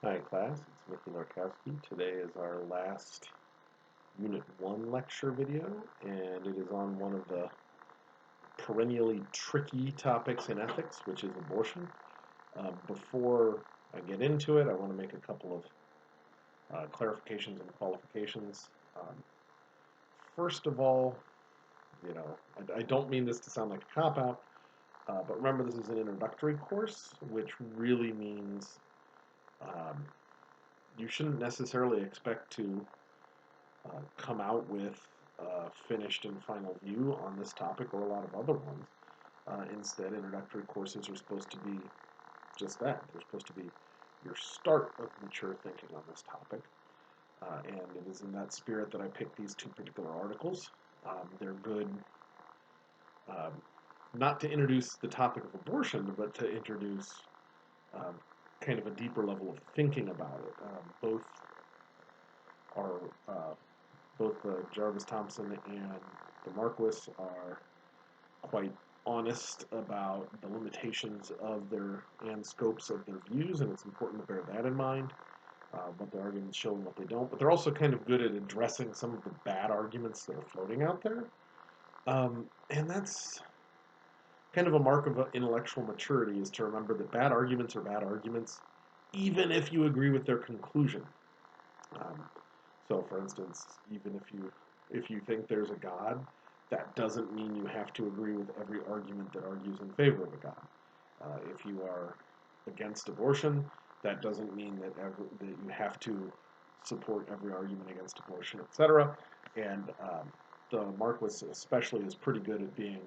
Hi class, it's Mickey Norkowski. Today is our last Unit 1 lecture video, and it is on one of the perennially tricky topics in ethics, which is abortion. Before I get into it, I want to make a couple of clarifications and qualifications. First of all, I don't mean this to sound like a cop-out, but remember this is an introductory course, which really means um, you shouldn't necessarily expect to come out with a finished and final view on this topic or a lot of other ones. Instead, introductory courses are supposed to be just that. They're supposed to be your start of mature thinking on this topic. And it is in that spirit that I picked these two particular articles. They're good um, not to introduce the topic of abortion, but to introduce um, kind of a deeper level of thinking about it. Are both the Jarvis Thomson and the Marquis are quite honest about the limitations of their and scopes of their views, and it's important to bear that in mind. What their arguments show and what they don't, but they're also kind of good at addressing some of the bad arguments that are floating out there. And that's kind of a mark of intellectual maturity is to remember that bad arguments are bad arguments, even if you agree with their conclusion. Um, so, for instance, even if you think there's a God, that doesn't mean you have to agree with every argument that argues in favor of a God. If you are against abortion, that doesn't mean that you have to support every argument against abortion, etc. And the Marquis especially is pretty good at being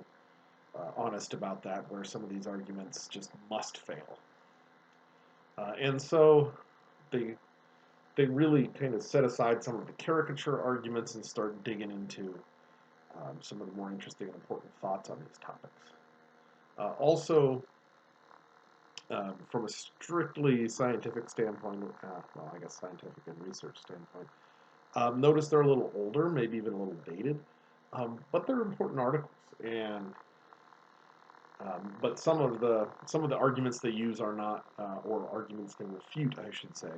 honest about that, where some of these arguments just must fail. And so they they really kind of set aside some of the caricature arguments and start digging into some of the more interesting and important thoughts on these topics. Also, from a strictly scientific standpoint, well, I guess scientific and research standpoint, notice they're a little older, maybe even a little dated, but they're important articles. And but some of the arguments they use are not, or arguments they refute, I should say,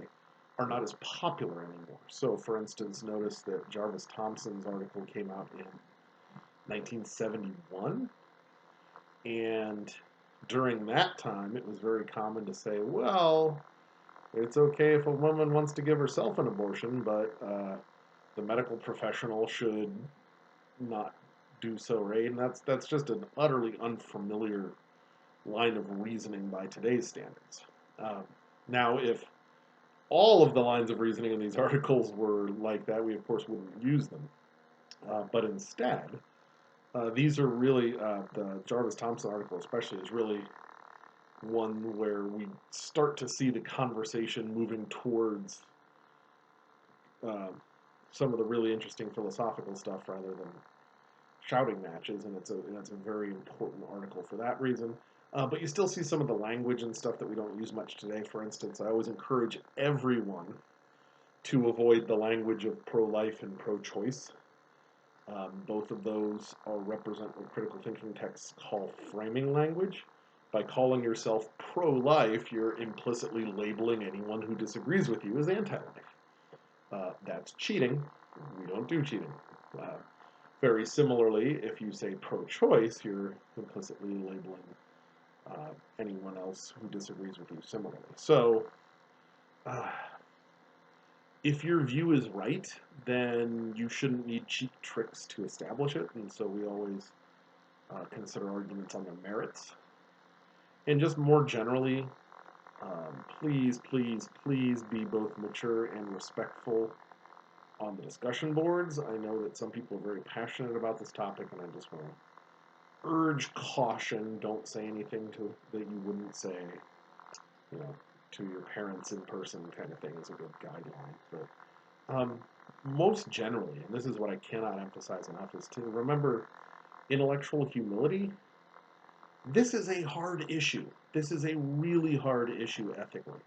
are not as popular anymore. So, for instance, notice that Jarvis Thomson's article came out in 1971, and during that time, it was very common to say, well, it's okay if a woman wants to give herself an abortion, but the medical professional should not do so, right? And that's just an utterly unfamiliar line of reasoning by today's standards. Um, Now, if all of the lines of reasoning in these articles were like that, we of course wouldn't use them. But instead, these are really the Jarvis Thomson article, especially, is really one where we start to see the conversation moving towards uh, some of the really interesting philosophical stuff rather than shouting matches, and it's a very important article for that reason. But you still see some of the language and stuff that we don't use much today. For instance, I always encourage everyone to avoid the language of pro-life and pro-choice. Both of those are represent what critical thinking texts call framing language. By calling yourself pro-life, you're implicitly labeling anyone who disagrees with you as anti-life. That's cheating. We don't do cheating. Uh, Very similarly, if you say pro-choice, you're implicitly labeling anyone else who disagrees with you similarly. So, uh, if your view is right, then you shouldn't need cheap tricks to establish it, and so we always consider arguments on their merits. And just more generally, please, please, please be both mature and respectful on the discussion boards. I know that some people are very passionate about this topic, and I just want to urge caution. Don't say anything that you wouldn't say, you know, to your parents in person, kind of thing, is a good guideline. But um, most generally, and this is what I cannot emphasize enough, is to remember intellectual humility. This is a hard issue. This is a really hard issue ethically.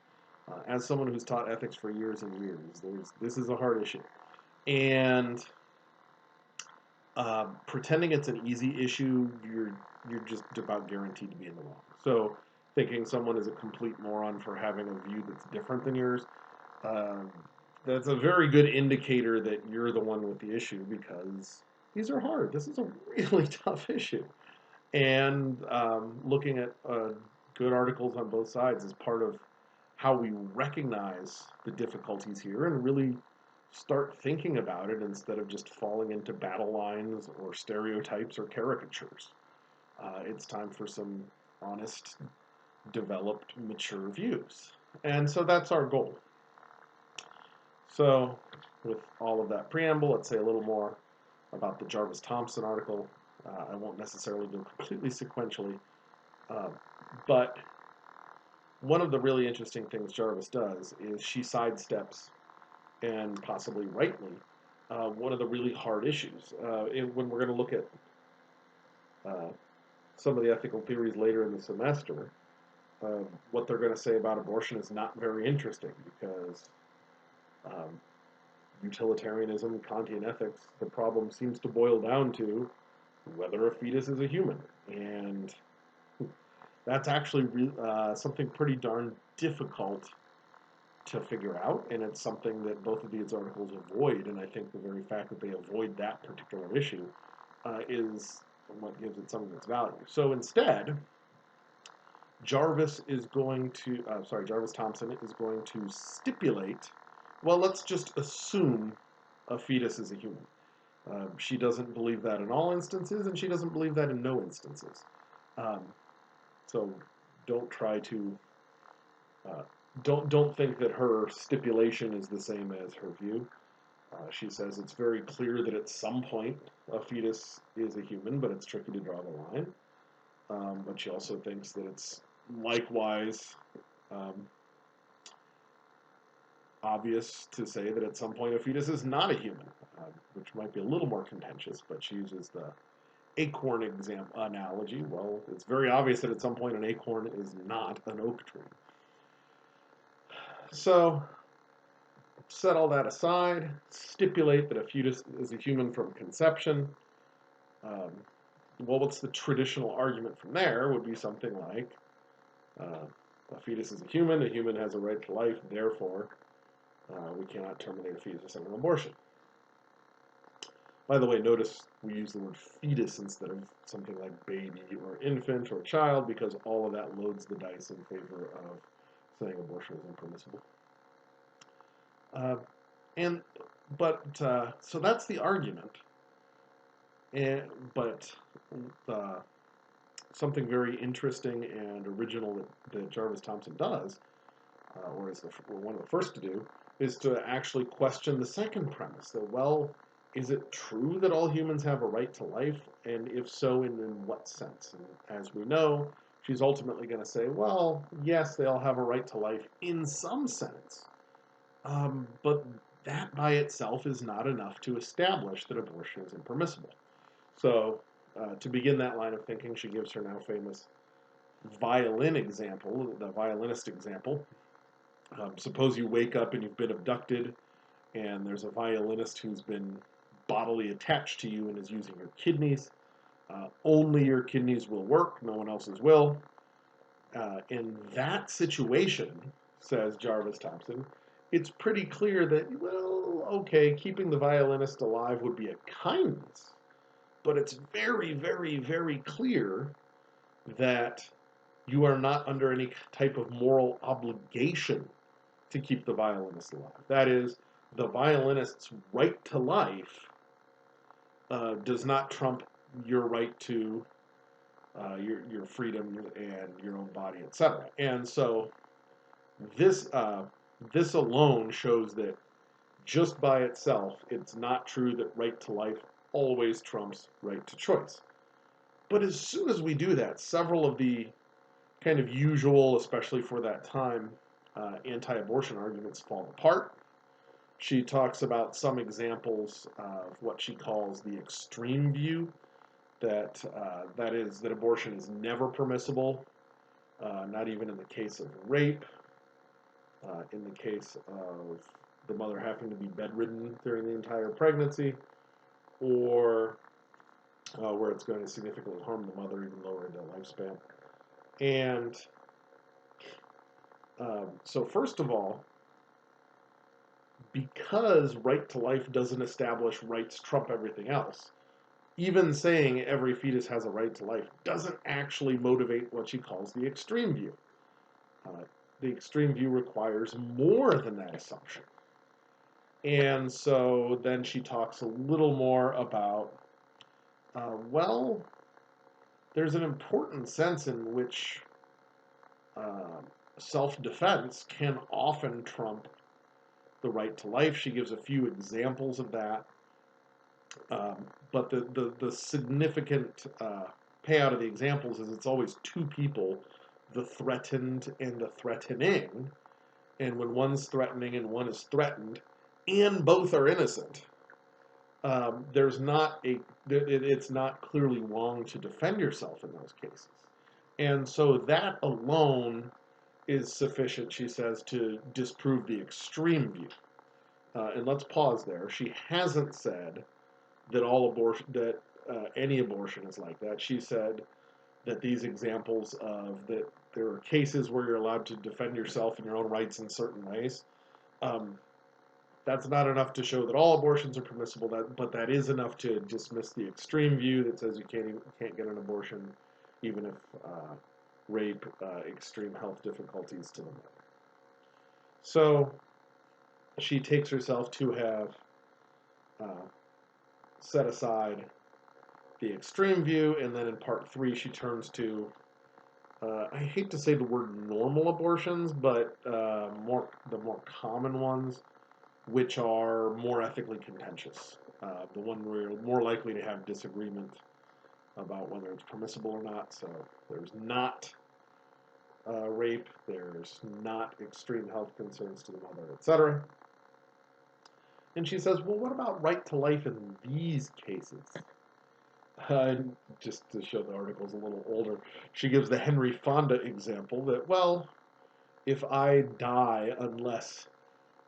As someone who's taught ethics for years and years, this is a hard issue. And pretending it's an easy issue, you're just about guaranteed to be in the wrong. So thinking someone is a complete moron for having a view that's different than yours, um, that's a very good indicator that you're the one with the issue because these are hard. This is a really tough issue. And looking at good articles on both sides is part of how we recognize the difficulties here and really start thinking about it instead of just falling into battle lines or stereotypes or caricatures. It's time for some honest, developed, mature views. And so that's our goal. So, with all of that preamble, let's say a little more about the Jarvis Thomson article. I won't necessarily go completely sequentially, uh, but one of the really interesting things Jarvis does is she sidesteps, and possibly rightly, one of the really hard issues. When we're going to look at uh, some of the ethical theories later in the semester, what they're going to say about abortion is not very interesting because um, utilitarianism, Kantian ethics, the problem seems to boil down to whether a fetus is a human. And that's actually something pretty darn difficult to figure out, and it's something that both of these articles avoid. And I think the very fact that they avoid that particular issue is what gives it some of its value. So instead, Jarvis Thomson is going to stipulate, well, let's just assume a fetus is a human. She doesn't believe that in all instances, and she doesn't believe that in no instances. Um, so don't try to uh, don't think that her stipulation is the same as her view. She says it's very clear that at some point a fetus is a human, but it's tricky to draw the line. But she also thinks that it's likewise um, obvious to say that at some point a fetus is not a human, which might be a little more contentious, but she uses the acorn analogy. Well, it's very obvious that at some point an acorn is not an oak tree. So, set all that aside, stipulate that a fetus is a human from conception. Um, well, what's the traditional argument from there would be something like a fetus is a human has a right to life, therefore we cannot terminate a fetus with an abortion. By the way, notice we use the word fetus instead of something like baby or infant or child because all of that loads the dice in favor of saying abortion is impermissible. Uh, and so that's the argument. But something very interesting and original that Jarvis Thomson does, or is one of the first to do, is to actually question the second premise that, well, is it true that all humans have a right to life? And if so, in what sense? And as we know, she's ultimately going to say, well, yes, they all have a right to life in some sense. But that by itself is not enough to establish that abortion is impermissible. So, to begin that line of thinking, she gives her now famous violin example, the violinist example. Suppose you wake up and you've been abducted, and there's a violinist who's been bodily attached to you and is using your kidneys. Only your kidneys will work, no one else's will. In that situation, says Jarvis Thomson, it's pretty clear that, well, okay, keeping the violinist alive would be a kindness, but it's very, very, very clear that you are not under any type of moral obligation to keep the violinist alive. That is, the violinist's right to life does not trump your right to your freedom and your own body, etc. And so this this alone shows that just by itself, it's not true that right to life always trumps right to choice. But as soon as we do that, several of the kind of usual, especially for that time, anti-abortion arguments fall apart. She talks about some examples of what she calls the extreme view, that is that abortion is never permissible, not even in the case of rape, in the case of the mother having to be bedridden during the entire pregnancy, or where it's going to significantly harm the mother, even lower into lifespan. And So first of all, because right to life doesn't establish rights trump everything else, even saying every fetus has a right to life doesn't actually motivate what she calls the extreme view. Uh, the extreme view requires more than that assumption. And so then she talks a little more about, well, there's an important sense in which uh, self defense can often trump the right to life. She gives a few examples of that. But the significant payout of the examples is it's always two people, the threatened and the threatening. And when one's threatening and one is threatened, and both are innocent, there's not it's not clearly wrong to defend yourself in those cases. And so that alone is sufficient, she says, to disprove the extreme view. And let's pause there. She hasn't said that any abortion is like that. She said that these examples of that there are cases where you're allowed to defend yourself and your own rights in certain ways. Um, that's not enough to show that all abortions are permissible. But that is enough to dismiss the extreme view that says you can't get an abortion, even if rape, extreme health difficulties to the mother. So she takes herself to have uh, set aside the extreme view, and then in part three she turns to I hate to say the word normal abortions, but the more common ones, which are more ethically contentious. The one where you're more likely to have disagreement about whether it's permissible or not. So there's not rape, there's not extreme health concerns to the mother, etc. And she says, well, what about right to life in these cases? Just to show the article's a little older, she gives the Henry Fonda example that, well, if I die unless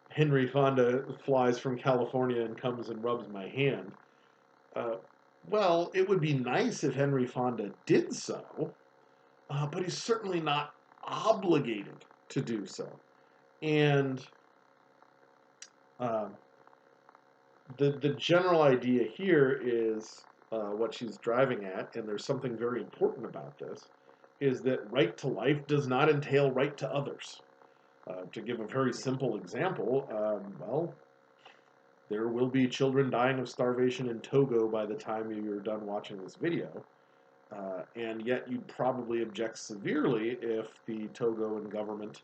Henry Fonda flies from California and comes and rubs my hand, uh, well, it would be nice if Henry Fonda did so, but he's certainly not obligated to do so. And um, the general idea here is what she's driving at, and there's something very important about this, is that right to life does not entail right to others. To give a very simple example, well, there will be children dying of starvation in Togo by the time you're done watching this video, and yet you'd probably object severely if the Togoan government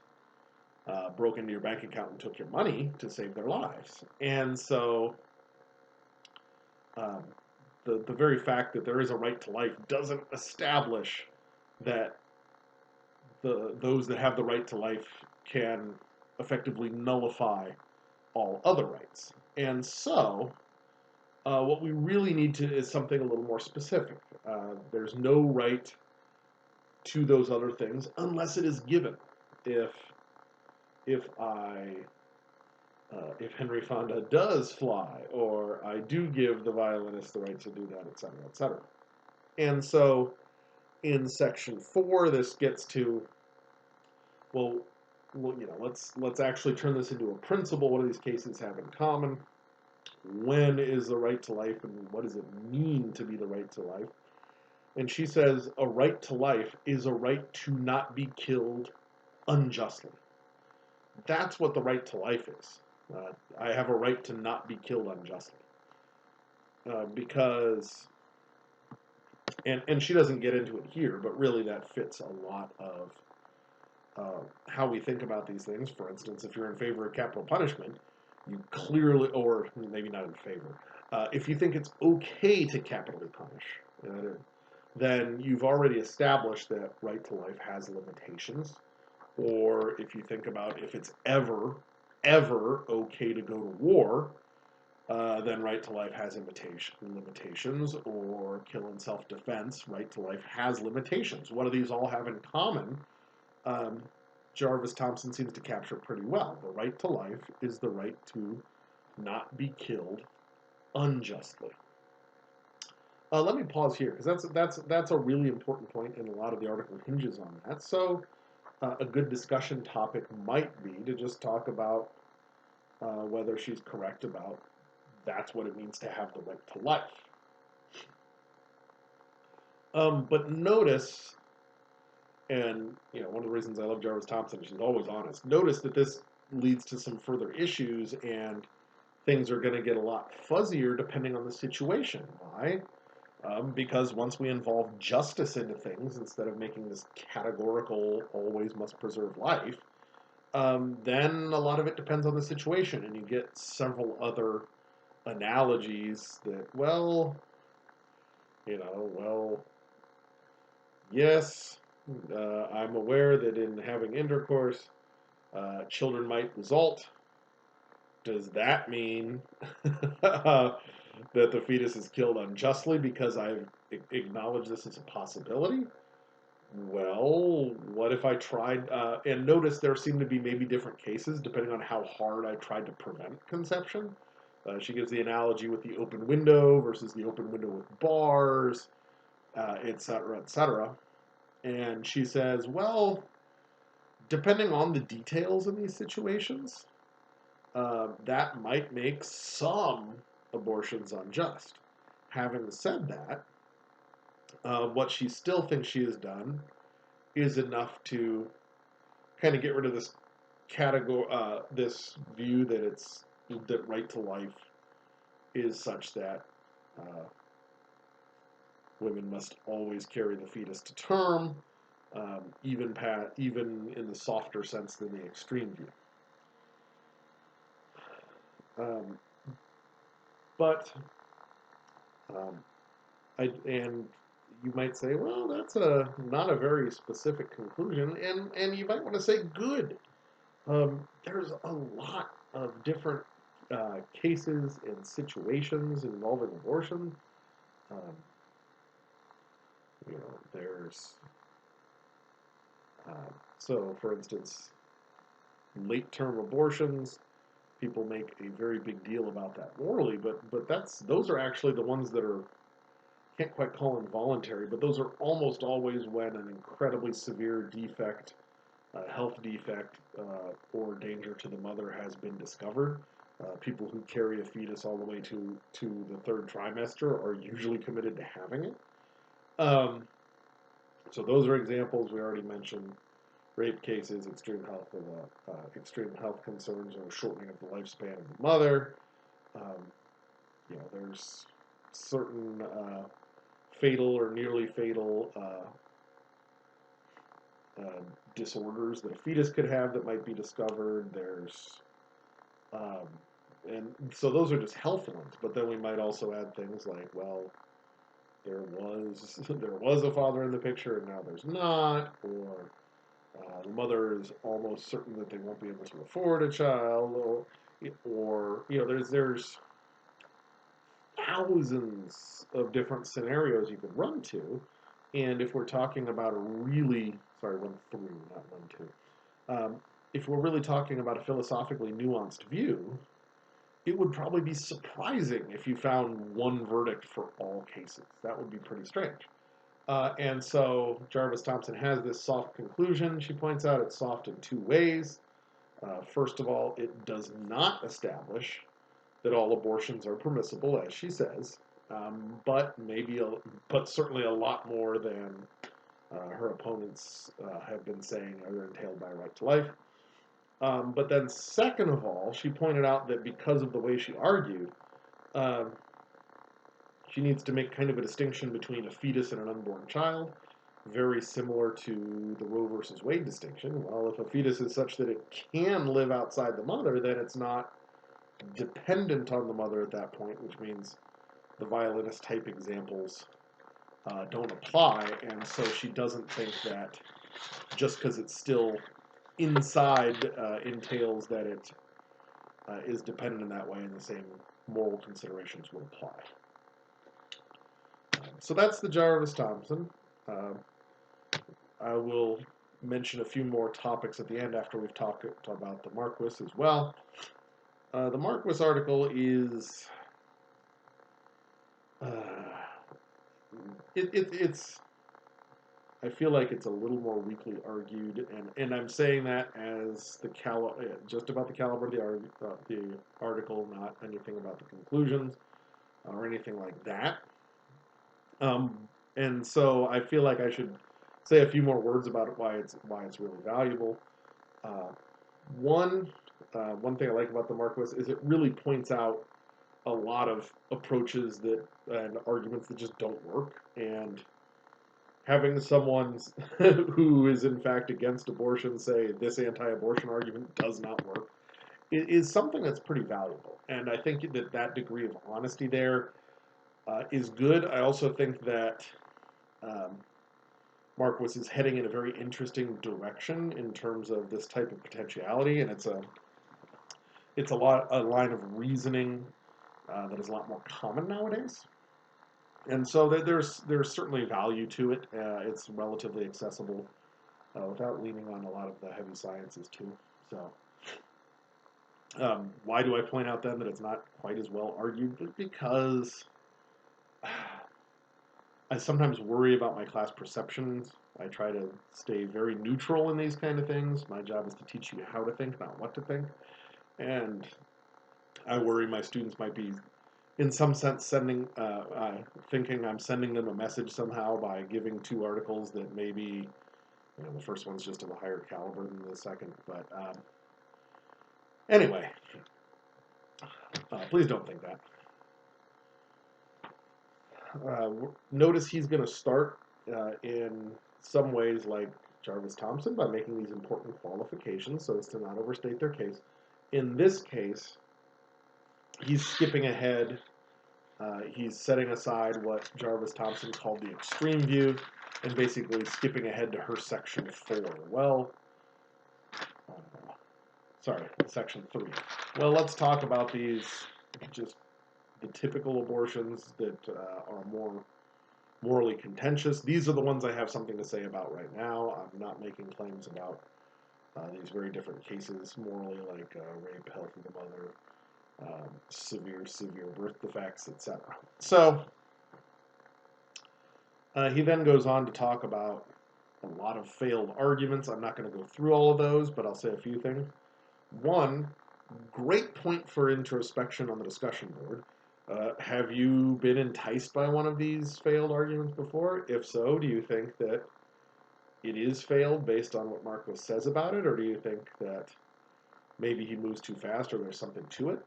broke into your bank account and took your money to save their lives. And so um, the very fact that there is a right to life doesn't establish that those that have the right to life can effectively nullify all other rights. And so, what we really need to is something a little more specific. There's no right to those other things unless it is given. If if I if Henry Fonda does fly, or I do give the violinist the right to do that, etc., etc. And so, in section 4, this gets to, well, let's actually turn this into a principle. What do these cases have in common? When is the right to life, and what does it mean to be the right to life? And she says a right to life is a right to not be killed unjustly. That's what the right to life is. I have a right to not be killed unjustly. Because, and she doesn't get into it here, but really that fits a lot of how we think about these things. For instance, if you're in favor of capital punishment, you clearly, or maybe not in favor, if you think it's okay to capitally punish, then you've already established that right to life has limitations. Or if you think about if it's ever okay to go to war, then right to life has limitations. Or kill in self-defense, right to life has limitations. What do these all have in common? Um, Jarvis Thomson seems to capture pretty well. The right to life is the right to not be killed unjustly. Let me pause here because that's a really important point, and a lot of the article hinges on that. So a good discussion topic might be to just talk about whether she's correct about that's what it means to have the right to life. But notice, and one of the reasons I love Jarvis Thomson is she's always honest. Notice that this leads to some further issues, and things are going to get a lot fuzzier depending on the situation. Why? Because once we involve justice into things, instead of making this categorical, always must preserve life, then a lot of it depends on the situation, and you get several other analogies that, well, yes, I'm aware that in having intercourse, children might result. Does that mean that the fetus is killed unjustly because I've acknowledged this as a possibility? Well, what if I tried, and notice there seem to be maybe different cases depending on how hard I tried to prevent conception. She gives the analogy with the open window versus the open window with bars, et cetera, et cetera. And she says, well, depending on the details in these situations, that might make some abortions unjust. Having said that, what she still thinks she has done is enough to kind of get rid of this category, this view that right to life is such that women must always carry the fetus to term, even in the softer sense than the extreme view. Um, but um, and you might say, well, that's not a very specific conclusion, and you might want to say, good. There's a lot of different cases and situations involving abortion. Um, there's so, for instance, late-term abortions. People make a very big deal about that morally, but those are actually the ones that are can't quite call involuntary, but those are almost always when an incredibly severe defect, health defect, or danger to the mother has been discovered. People who carry a fetus all the way to the third trimester are usually committed to having it. So those are examples we already mentioned. Rape cases, extreme health concerns, or shortening of the lifespan of the mother. There's certain fatal or nearly fatal disorders that a fetus could have that might be discovered. And so those are just health ones. But then we might also add things like, well, there was a father in the picture and now there's not, or the mother is almost certain that they won't be able to afford a child, or there's thousands of different scenarios you could run to, and if we're talking about a really, sorry, 1-3, not 1-2, if we're really talking about a philosophically nuanced view, it would probably be surprising if you found one verdict for all cases. That would be pretty strange. And so Jarvis Thomson has this soft conclusion. She points out it's soft in two ways. First of all, it does not establish that all abortions are permissible, as she says, but certainly a lot more than her opponents have been saying are entailed by right to life. But then, second of all, she pointed out that because of the way she argued, she needs to make kind of a distinction between a fetus and an unborn child, very similar to the Roe versus Wade distinction. Well, if a fetus is such that it can live outside the mother, then it's not dependent on the mother at that point, which means the violinist type examples don't apply, and so she doesn't think that just because it's still inside entails that it is dependent in that way, and the same moral considerations would apply. So that's the Jarvis Thomson. I will mention a few more topics at the end after we've talked about the Marquis as well. The Marquis article is it's I feel like it's a little more weakly argued, and I'm saying that as just about the caliber of the article, not anything about the conclusions or anything like that. Um, and so I feel like I should say a few more words about it, why it's really valuable. Uh, one one thing I like about the Marquis is it really points out a lot of approaches that and arguments that just don't work, and having someone who is in fact against abortion say this anti-abortion argument does not work is something that's pretty valuable. And I think that that degree of honesty there is good. I also think that um, Marquis is heading in a very interesting direction in terms of this type of potentiality, and it's a line of reasoning that is a lot more common nowadays. And so there's certainly value to it. It's relatively accessible without leaning on a lot of the heavy sciences too. So why do I point out then that it's not quite as well argued? Because I sometimes worry about my class perceptions. I try to stay very neutral in these kind of things. My job is to teach you how to think, not what to think. And I worry my students might be, in some sense, thinking I'm sending them a message somehow by giving two articles that maybe, the first one's just of a higher caliber than the second. But anyway, please don't think that. Notice he's going to start in some ways like Jarvis Thomson by making these important qualifications so as to not overstate their case. In this case, he's skipping ahead. He's setting aside what Jarvis Thomson called the extreme view and basically skipping ahead to her section 4. Well, sorry, section 3. Well, let's talk about these, just the typical abortions that are more morally contentious. These are the ones I have something to say about right now. I'm not making claims about these very different cases morally, like rape, health of the mother, severe birth defects, etc. So he then goes on to talk about a lot of failed arguments. I'm not going to go through all of those, but I'll say a few things. One, great point for introspection on the discussion board. Have you been enticed by one of these failed arguments before? If so, do you think that it is failed based on what Marquis says about it, or do you think that maybe he moves too fast or there's something to it?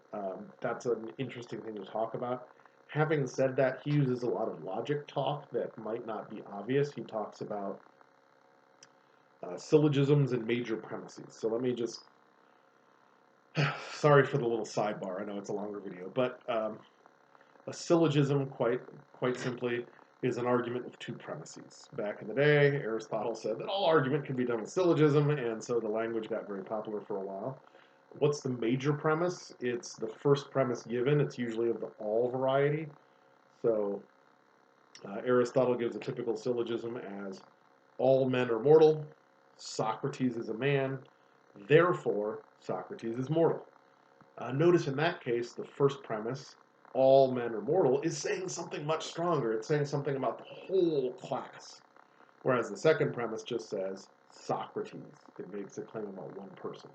That's an interesting thing to talk about. Having said that, he uses a lot of logic talk that might not be obvious. He talks about syllogisms and major premises. So let me just, sorry for the little sidebar, I know it's a longer video, but a syllogism, quite simply, is an argument with two premises. Back in the day, Aristotle said that all argument can be done with syllogism, and so the language got very popular for a while. What's the major premise? It's the first premise given. It's usually of the all variety. So Aristotle gives a typical syllogism as all men are mortal, Socrates is a man, therefore Socrates is mortal. Notice in that case, the first premise, all men are mortal, is saying something much stronger. It's saying something about the whole class. Whereas the second premise just says Socrates. It makes a claim about one person.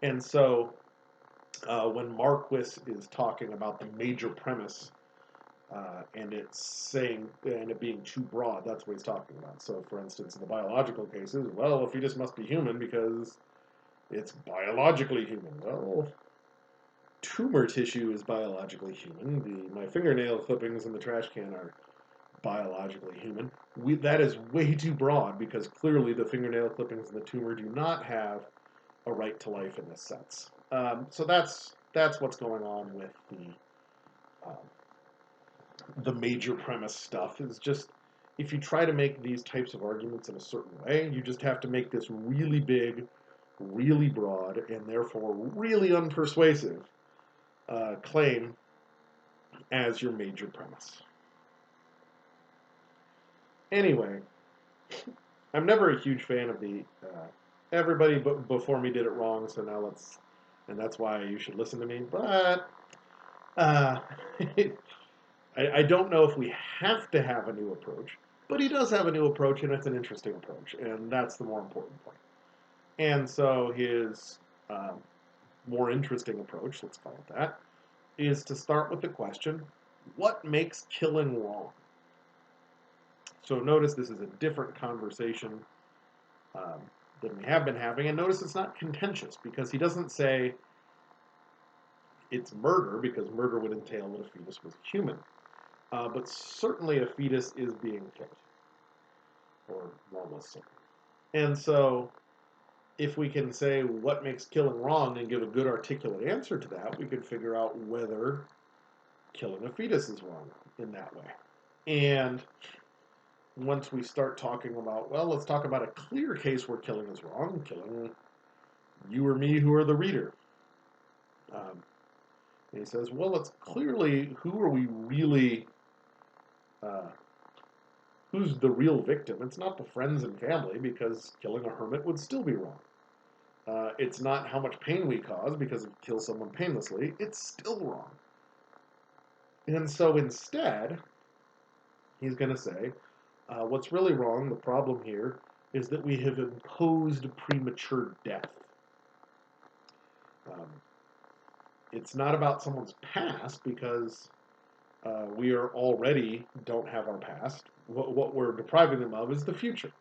And so when Marquis is talking about the major premise and it being too broad, that's what he's talking about. So for instance, in the biological cases, well, a fetus must be human because it's biologically human. Well, tumor tissue is biologically human. My fingernail clippings in the trash can are biologically human. That is way too broad because clearly the fingernail clippings in the tumor do not have a right to life in this sense. So that's what's going on with the major premise stuff. Is just if you try to make these types of arguments in a certain way, you just have to make this really big, really broad, and therefore really unpersuasive claim as your major premise. Anyway, I'm never a huge fan of the everybody before me did it wrong, so now and that's why you should listen to me. But uh, I don't know if we have to have a new approach, But he does have a new approach, and it's an interesting approach, and that's the more important point. And so his um, more interesting approach, let's call it that, is to start with the question, what makes killing wrong? So notice this is a different conversation um, than we have been having, and notice it's not contentious because he doesn't say it's murder because murder would entail that a fetus was human. But certainly a fetus is being killed, or almost certainly. And so if we can say what makes killing wrong and give a good articulate answer to that, we can figure out whether killing a fetus is wrong in that way. And once we start talking about, well, let's talk about a clear case where killing is wrong, killing you or me who are the reader. And he says, well, it's clearly who are we really, uh, who's the real victim? It's not the friends and family because killing a hermit would still be wrong. It's not how much pain we cause because if you kill someone painlessly, it's still wrong. And so instead, he's going to say, what's really wrong, the problem here, is that we have imposed premature death. Um, it's not about someone's past because we are already don't have our past. What we're depriving them of is the future.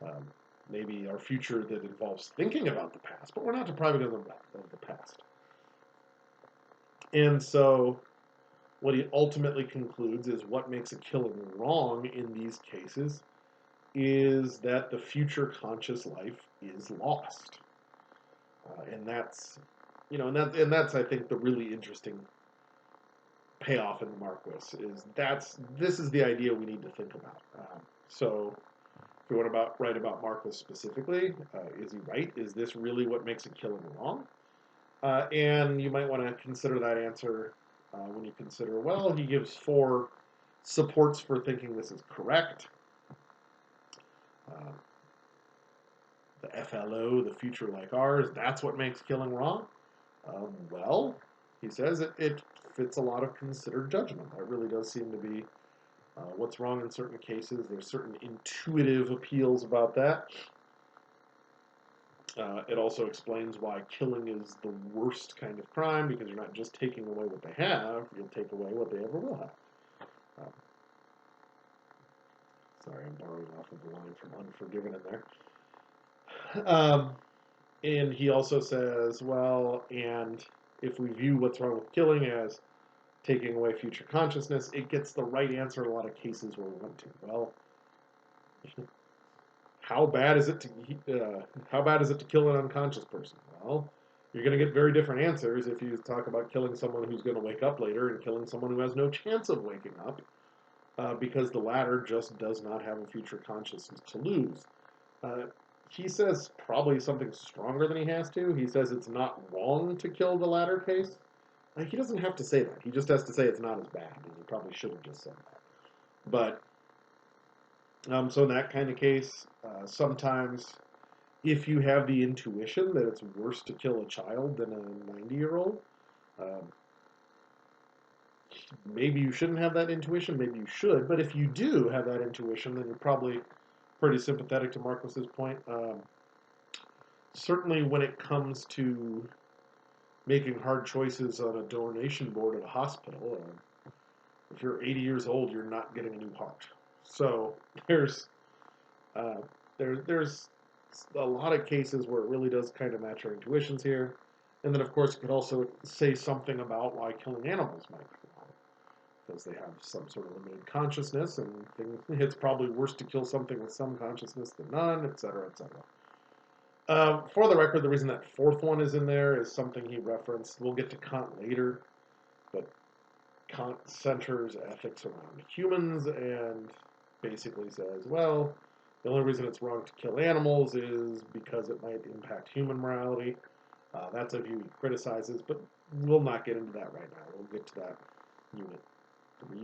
Um, maybe our future that involves thinking about the past, but we're not depriving them of the past. And so what he ultimately concludes is what makes a killing wrong in these cases is that the future conscious life is lost. And that's, and that's I think the really interesting payoff in the Marquis is this is the idea we need to think about. So if we want to write about Marquis specifically, is he right? Is this really what makes a killing wrong? And you might want to consider that answer when you consider, well, he gives 4 supports for thinking this is correct. Uh, the FLO, the future like ours, that's what makes killing wrong. Well, he says it fits a lot of considered judgment. That really does seem to be what's wrong in certain cases. There's certain intuitive appeals about that. It also explains why killing is the worst kind of crime, because you're not just taking away what they have, you'll take away what they ever will have. Sorry, I'm borrowing off of the line from Unforgiven in there. And he also says, well, and if we view what's wrong with killing as taking away future consciousness, it gets the right answer in a lot of cases where we want to. Well, how bad is it to kill an unconscious person? Well, you're going to get very different answers if you talk about killing someone who's going to wake up later and killing someone who has no chance of waking up, because the latter just does not have a future consciousness to lose. He says probably something stronger than he has to. He says it's not wrong to kill the latter case. He doesn't have to say that. He just has to say it's not as bad, and he probably should have just said that. But so in that kind of case, sometimes if you have the intuition that it's worse to kill a child than a 90-year-old, um, maybe you shouldn't have that intuition, maybe you should, but if you do have that intuition, then you're probably pretty sympathetic to Marquis's point. Certainly when it comes to making hard choices on a donation board at a hospital, if you're 80 years old, you're not getting a new heart. So there's a lot of cases where it really does kind of match our intuitions here. And then, of course, it could also say something about why killing animals might be wrong, because they have some sort of limited consciousness, and it's probably worse to kill something with some consciousness than none, etc., etc. For the record, the reason that 4th one is in there is something he referenced. We'll get to Kant later, but Kant centers ethics around humans and basically says, well, the only reason it's wrong to kill animals is because it might impact human morality. That's a view he criticizes, but we'll not get into that right now. We'll get to that unit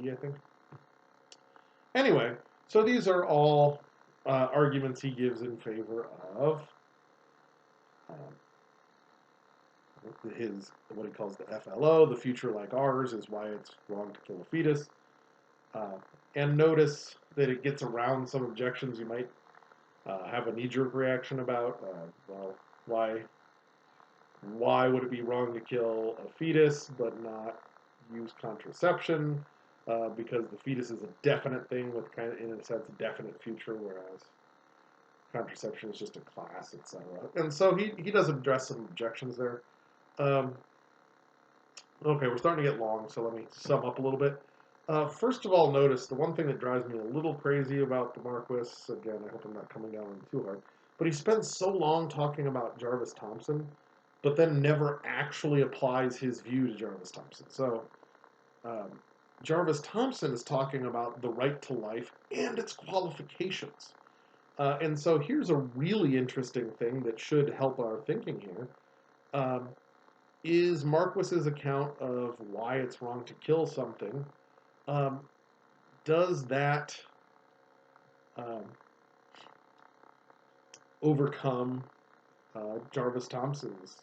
3, I think. Anyway, so these are all arguments he gives in favor of his, what he calls the FLO, the future like ours, is why it's wrong to kill a fetus. Uh, and notice that it gets around some objections you might have a knee-jerk reaction about. Well, why would it be wrong to kill a fetus but not use contraception? Because the fetus is a definite thing with kind of, in a sense, a definite future, whereas contraception is just a class, etc. And so he does address some objections there. Um, okay, we're starting to get long, so let me sum up a little bit. First of all, notice the one thing that drives me a little crazy about the Marquis, again, I hope I'm not coming down on him too hard, but he spends so long talking about Jarvis Thomson, but then never actually applies his view to Jarvis Thomson. So, um, Jarvis Thomson is talking about the right to life and its qualifications. And so here's a really interesting thing that should help our thinking here. Um, is Marquis's account of why it's wrong to kill something, um, does that um, overcome Jarvis Thomson's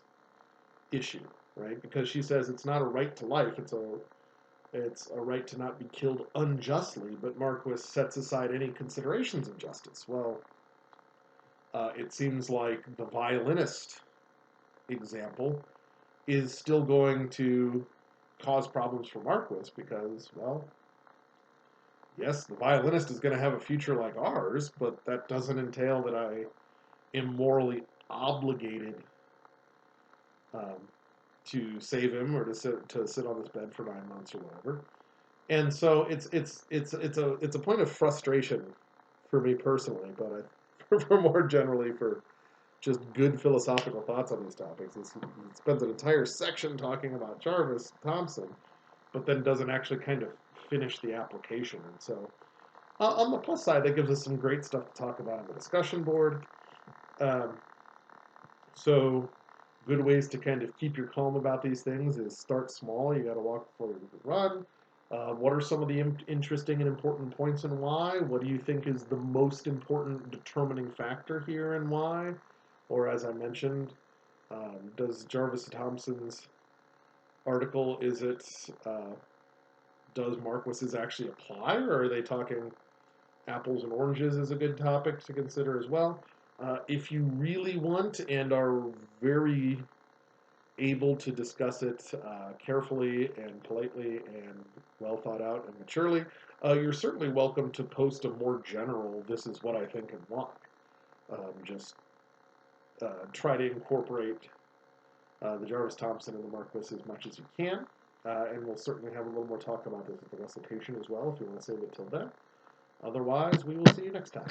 issue, right? Because she says it's not a right to life; it's a right to not be killed unjustly. But Marquis sets aside any considerations of justice. Well, it seems like the violinist example is still going to cause problems for Marquis because, well, yes, the violinist is going to have a future like ours, but that doesn't entail that I am morally obligated um, to save him or to sit on his bed for 9 months or whatever. And so it's a point of frustration for me personally, but for more generally for just good philosophical thoughts on these topics. He spends an entire section talking about Jarvis Thomson, but then doesn't actually kind of finish the application. And so, on the plus side, that gives us some great stuff to talk about on the discussion board. Um, so, good ways to kind of keep your calm about these things is start small. You got to walk before you can run. What are some of the interesting and important points and why? What do you think is the most important determining factor here and why? Or as I mentioned, does Jarvis Thompson's article, does Marquis's actually apply, or are they talking apples and oranges is a good topic to consider as well? If you really want and are very able to discuss it carefully and politely and well thought out and maturely, you're certainly welcome to post a more general, this is what I think and why. Just try to incorporate the Jarvis Thomson and the Marquis as much as you can. And we'll certainly have a little more talk about this at the recitation as well if you want to save it till then. Otherwise, we will see you next time.